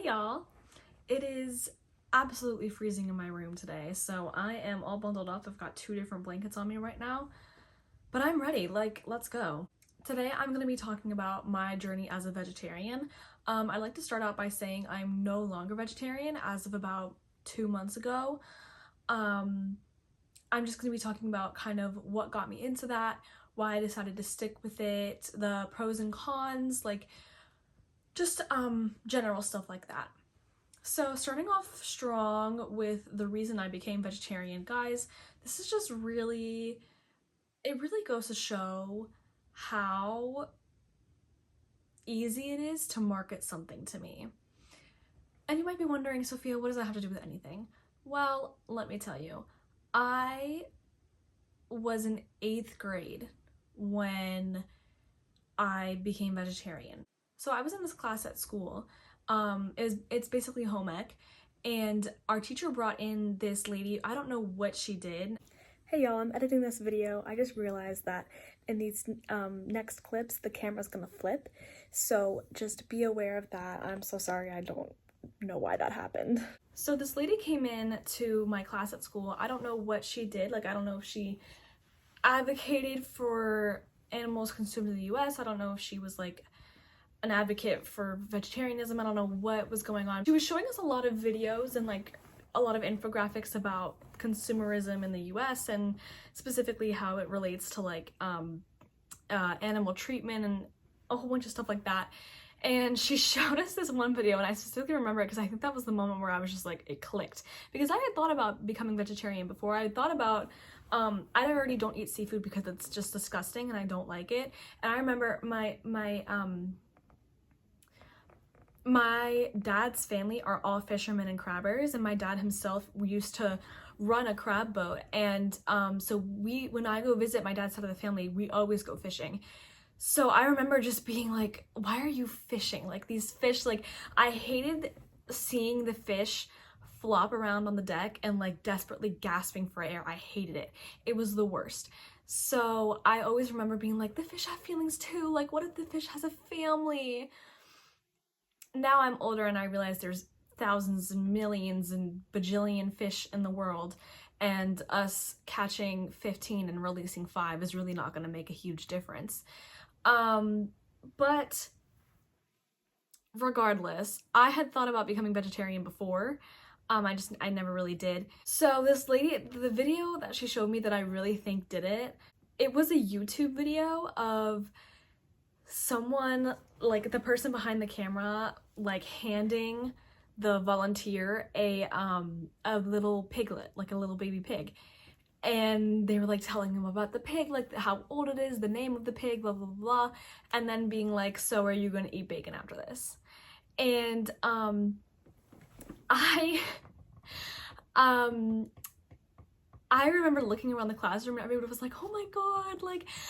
y'all. It is absolutely freezing in my room today, so I am all bundled up. I've got 2 different blankets on me right now, but I'm ready. Let's go. Today I'm going to be talking about my journey as a vegetarian. I'd like to start out by saying I'm no longer vegetarian as of about 2 months ago. I'm just going to be talking about kind of what got me into that, why I decided to stick with it, the pros and cons, just general stuff like that. So starting off strong with the reason I became vegetarian, guys, this is just really, it really goes to show how easy it is to market something to me. And you might be wondering, Sophia, what does that have to do with anything? Well, let me tell you, I was in 8th grade when I became vegetarian. So I was in this class at school. It's basically home ec, and our teacher brought in this lady. I don't know what she did. Hey y'all, I'm editing this video. I just realized that in these next clips, the camera's gonna flip. So just be aware of that. I'm so sorry, I don't know why that happened. So this lady came in to my class at school. I don't know what she did. I don't know if she advocated for animals consumed in the US. I don't know if she was an advocate for vegetarianism. I don't know what was going on. She was showing us a lot of videos and a lot of infographics about consumerism in the US and specifically how it relates to animal treatment and a whole bunch of stuff like that. And she showed us this one video, and I specifically remember it because I think that was the moment where I was just it clicked. Because I had thought about becoming vegetarian before. I had thought about, I already don't eat seafood because it's just disgusting and I don't like it. And I remember my dad's family are all fishermen and crabbers, and my dad himself used to run a crab boat. And so when I go visit my dad's side of the family, we always go fishing. So I remember just being like, why are you fishing? These fish, I hated seeing the fish flop around on the deck and desperately gasping for air. I hated it. It was the worst. So I always remember being like, the fish have feelings too. What if the fish has a family? Now I'm older and I realize there's thousands and millions and bajillion fish in the world, and us catching 15 and releasing 5 is really not going to make a huge difference. But regardless, I had thought about becoming vegetarian before. I never really did. So this lady, the video that she showed me that I really think did it, it was a YouTube video of someone, the person behind the camera, handing the volunteer a little piglet, a little baby pig. And they were telling him about the pig, how old it is, the name of the pig, blah blah blah, and then being so are you gonna eat bacon after this? And I remember looking around the classroom and everybody was like, oh my god,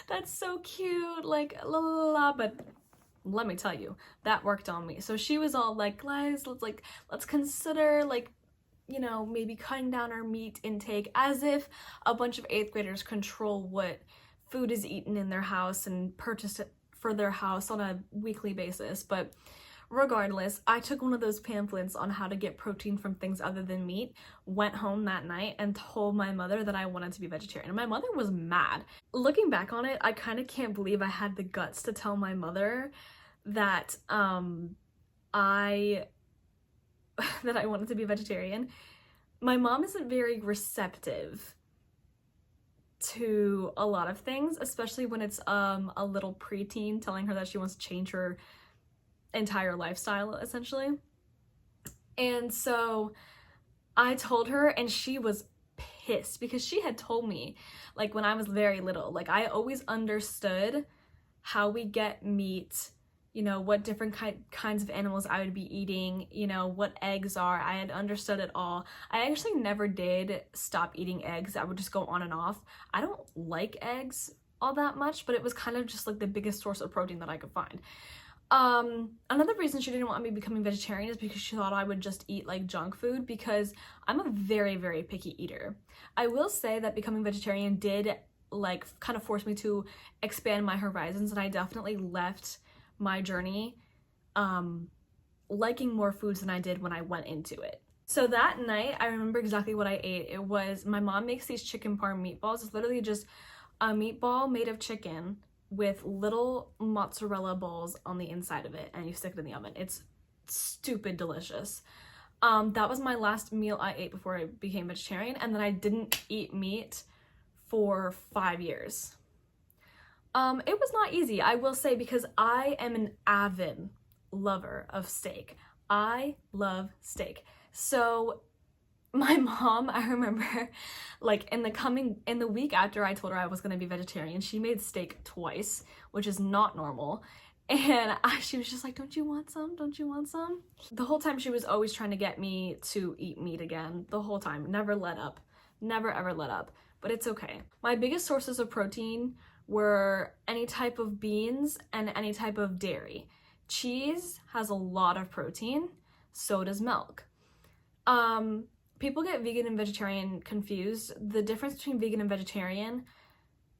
that's so cute, la la la la, but let me tell you, that worked on me. So she was all guys, let's consider maybe cutting down our meat intake, as if a bunch of 8th graders control what food is eaten in their house and purchase it for their house on a weekly basis. But regardless, I took one of those pamphlets on how to get protein from things other than meat, went home that night and told my mother that I wanted to be vegetarian. And my mother was mad. Looking back on it, I kind of can't believe I had the guts to tell my mother that that I wanted to be a vegetarian. My mom isn't very receptive to a lot of things, especially when it's a little preteen telling her that she wants to change her entire lifestyle, essentially. And so I told her, and she was pissed because she had told me, when I was very little, I always understood how we get meat, what different kinds of animals I would be eating, what eggs are. I had understood it all. I actually never did stop eating eggs. I would just go on and off. I don't like eggs all that much, but it was kind of just the biggest source of protein that I could find. Another reason she didn't want me becoming vegetarian is because she thought I would just eat junk food, because I'm a very, very picky eater. I will say that becoming vegetarian did kind of force me to expand my horizons, and I definitely left my journey liking more foods than I did when I went into it. So that night, I remember exactly what I ate. It was, my mom makes these chicken parm meatballs. It's literally just a meatball made of chicken with little mozzarella balls on the inside of it, and you stick it in the oven. It's stupid delicious. That was my last meal I ate before I became vegetarian, and then I didn't eat meat for 5 years. It was not easy, I will say, because I am an avid lover of steak. I love steak. So my mom, I remember, like in the week after I told her I was gonna be vegetarian, she made steak twice, which is not normal. And she was just like, don't you want some? Don't you want some? The whole time she was always trying to get me to eat meat again. The whole time. Never let up. Never ever let up. But it's okay. My biggest sources of protein were any type of beans and any type of dairy. Cheese has a lot of protein. So does milk. People get vegan and vegetarian confused. The difference between vegan and vegetarian: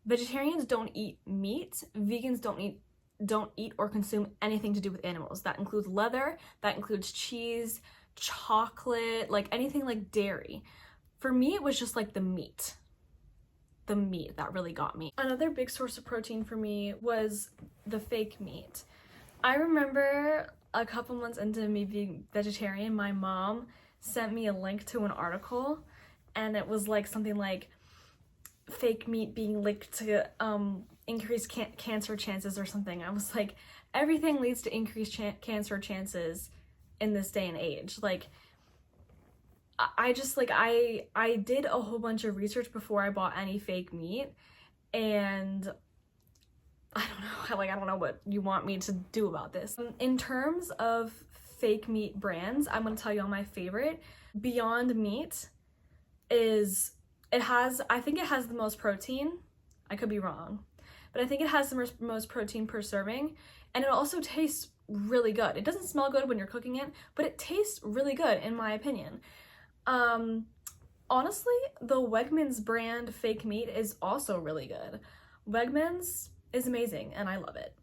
vegetarians don't eat meat. Vegans don't eat or consume anything to do with animals. That includes leather, that includes cheese, chocolate, like anything like dairy. For me, it was just like the meat that really got me. Another big source of protein for me was the fake meat. I remember a couple months into me being vegetarian, my mom sent me a link to an article, and it was like something like fake meat being linked to increased cancer chances or something. I was like, everything leads to increased cancer chances in this day and age. Like, I just like, I did a whole bunch of research before I bought any fake meat, and I don't know what you want me to do about this. In terms of fake meat brands, I'm gonna tell you on my favorite. Beyond Meat I think it has the most protein. I could be wrong, but I think it has the most protein per serving, and it also tastes really good. It doesn't smell good when you're cooking it, but it tastes really good in my opinion. Honestly, the Wegmans brand fake meat is also really good. Wegmans is amazing and I love it.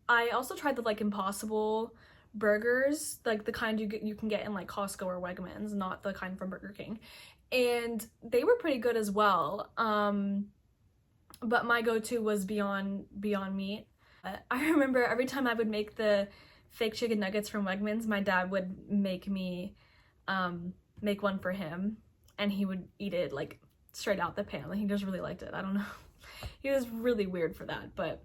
I also tried the like Impossible burgers, like the kind you can get in like Costco or Wegmans, not the kind from Burger King, and they were pretty good as well. But my go-to was Beyond Meat. I remember every time I would make the fake chicken nuggets from Wegmans, my dad would make me make one for him, and he would eat it like straight out the pan. Like, he just really liked it. I don't know. He was really weird for that, but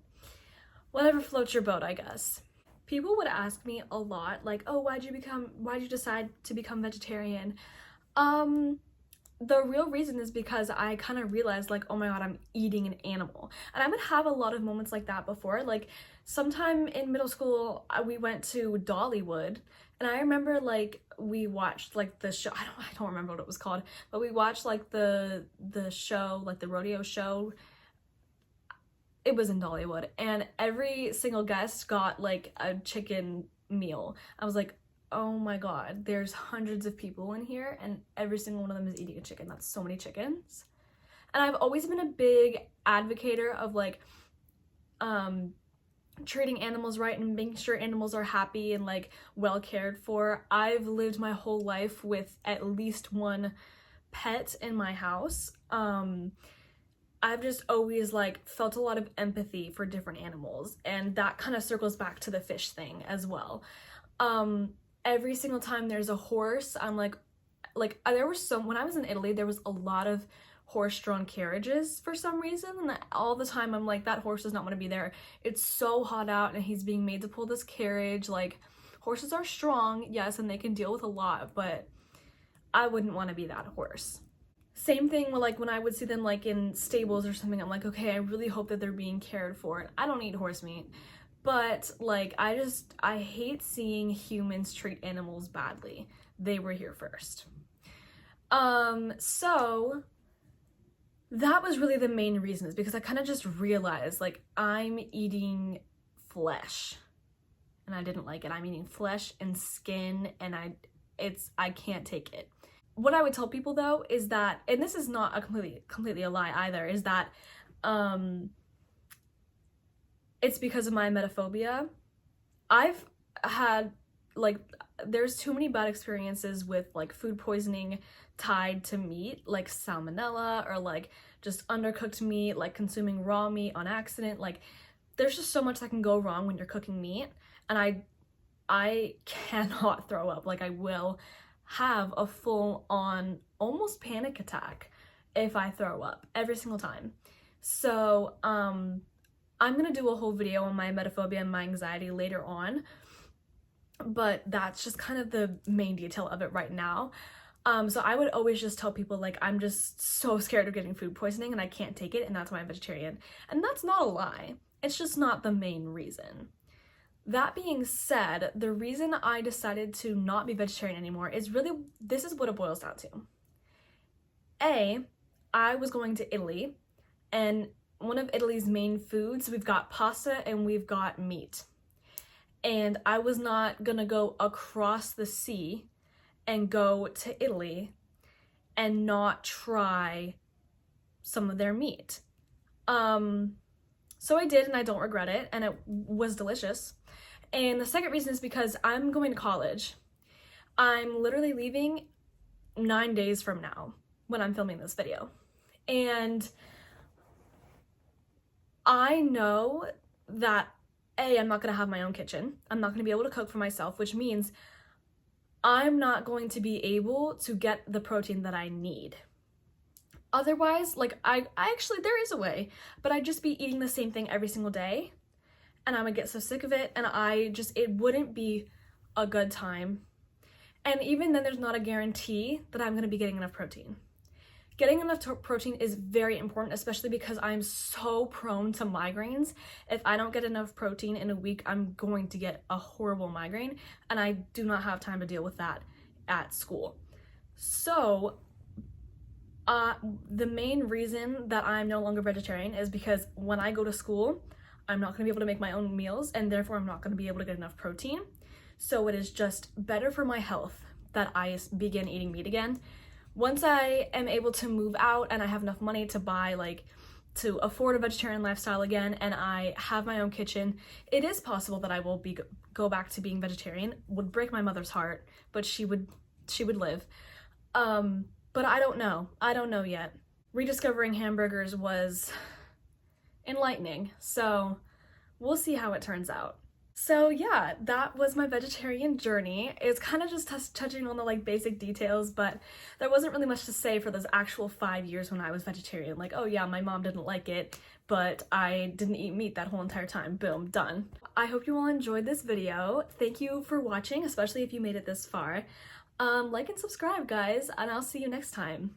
whatever floats your boat, I guess. People would ask me a lot, like, oh, why'd you decide to become vegetarian? The real reason is because I kind of realized, like, oh my god, I'm eating an animal. And I would have a lot of moments like that before. Like, sometime in middle school, we went to Dollywood, and I remember, like, we watched, like, the show, I don't remember what it was called, but we watched, like, the show, like, the rodeo show. It was in Dollywood, and every single guest got, like, a chicken meal. I was like, oh my god, there's hundreds of people in here, and every single one of them is eating a chicken. That's so many chickens. And I've always been a big advocator of, like, treating animals right and making sure animals are happy and, like, well cared for. I've lived my whole life with at least one pet in my house. I've just always, like, felt a lot of empathy for different animals, and that kind of circles back to the fish thing as well. Every single time there's a horse, I'm like there was when I was in Italy, there was a lot of horse-drawn carriages for some reason, and all the time I'm like, that horse does not want to be there. It's so hot out, and he's being made to pull this carriage. Like, horses are strong, yes, and they can deal with a lot, but I wouldn't want to be that horse. Same thing with, like, when I would see them, like, in stables or something, I'm like, okay, I really hope that they're being cared for. I don't eat horse meat, but, like, I hate seeing humans treat animals badly. They were here first. So that was really the main reason, is because I kind of just realized, like, I'm eating flesh, and I didn't like it. I'm eating flesh and skin, and I can't take it. What I would tell people, though, is that, and this is not a completely a lie either, is that it's because of my emetophobia. I've had, like, there's too many bad experiences with like food poisoning tied to meat, like salmonella or like just undercooked meat, like consuming raw meat on accident. Like there's just so much that can go wrong when you're cooking meat, and I cannot throw up. Like I will have a full on almost panic attack if I throw up every single time. So I'm gonna do a whole video on my emetophobia and my anxiety later on, but that's just kind of the main detail of it right now. So I would always just tell people like I'm just so scared of getting food poisoning and I can't take it, and that's why I'm vegetarian. And that's not a lie. It's just not the main reason. That being said, the reason I decided to not be vegetarian anymore is really, this is what it boils down to. I was going to Italy, and one of Italy's main foods, we've got pasta and we've got meat. And I was not gonna go across the sea and go to Italy and not try some of their meat. So I did, and I don't regret it, and it was delicious. And the second reason is because I'm going to college. I'm literally leaving 9 days from now when I'm filming this video. And I know that I'm not gonna have my own kitchen. I'm not gonna be able to cook for myself, which means I'm not going to be able to get the protein that I need. Otherwise, like I actually, there is a way, but I'd just be eating the same thing every single day, and I would get so sick of it, and it wouldn't be a good time. And even then, there's not a guarantee that I'm gonna be getting enough protein. Getting enough protein is very important, especially because I'm so prone to migraines. If I don't get enough protein in a week, I'm going to get a horrible migraine, and I do not have time to deal with that at school. So the main reason that I'm no longer vegetarian is because when I go to school, I'm not gonna be able to make my own meals, and therefore I'm not gonna be able to get enough protein. So it is just better for my health that I begin eating meat again. Once I am able to move out and I have enough money to buy, like, to afford a vegetarian lifestyle again, and I have my own kitchen, it is possible that I will go back to being vegetarian. Would break my mother's heart, but she would live. But I don't know yet. Rediscovering hamburgers was enlightening, so we'll see how it turns out. So yeah, that was my vegetarian journey. It's kind of just touching on the like basic details, but there wasn't really much to say for those actual 5 years when I was vegetarian. Like, oh yeah, my mom didn't like it, but I didn't eat meat that whole entire time. Boom, done. I hope you all enjoyed this video. Thank you for watching, especially if you made it this far. Like and subscribe, guys, and I'll see you next time.